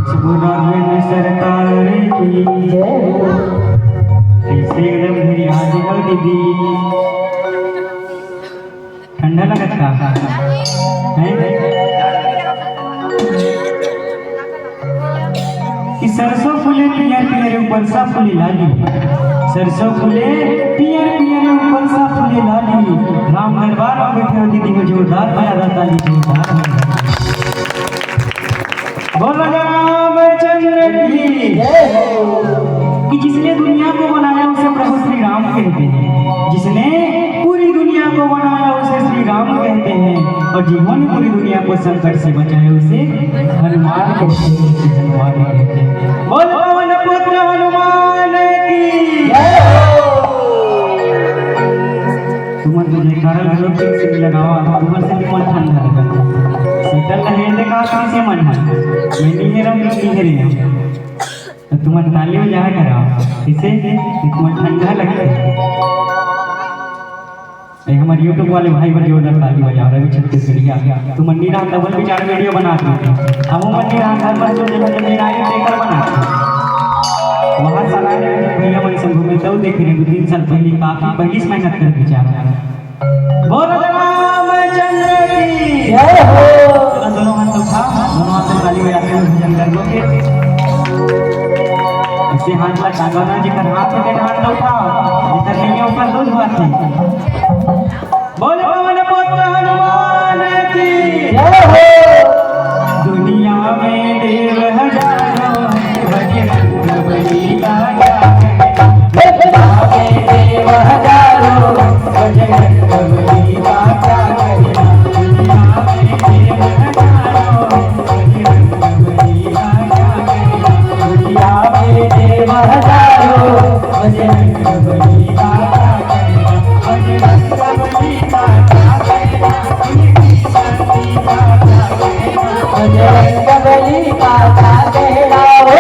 सरकार की कैसे एकदम मेरी हाथ हो दीदी ठंडा लगता है कि सरसों फूले पियर पियर ऊपर सा फूली लाली सरसों फूले पियर पियर ऊपर सा फूली लाली राम दरबार में बैठे हो दीदी में जोरदार बजा ताली जोरदार बोलो रामचंद्र की कि जिसने दुनिया को बनाया उसे प्रभु श्री राम कहते हैं जिसने पूरी दुनिया को बनाया उसे श्री राम कहते हैं और जिन्होंने पूरी दुनिया को संकट से बचाया उसे हनुमान कहते हैं हनुमान कहते हैं बोलो पवन पुत्र हनुमान की तुम तुझे कारण लोग से लगावा तुम से मन ठंडा लगा शीतल लहर का कैसे मन है मैं नहीं रहा नहीं रही तो तुम ताली में जा करा इसे तुम ठंडा लगता है हमारे YouTube वाले भाई बड़े जोरदार ताली बजा रहे हैं छत्तीसगढ़िया तुम नीरा डबल विचार वीडियो बनाते हैं हम नीरा घर पर जो जगह नीरा देकर बनाते वहाँ साला भैया मन से घूमे तो देख रहे 2-3 साल पहले काफी पहली मेहनत कर विचार बोलो रामचंद्र की जय हो दोनों हाथ उठा दोनों हाथ से ताली बजाते हुए भजन कर लो ऐसे हाथ ला टांगना जिकर हाथ में हाथ उठा जिकर नहीं है ऊपर दो हाथ है बोले पवन पुत्र हनुमान की जय हो दुनिया में देव हजारों भजन बलि का दुनिया में देव हजारों भजन बलि का बजरंग बली का कहना हो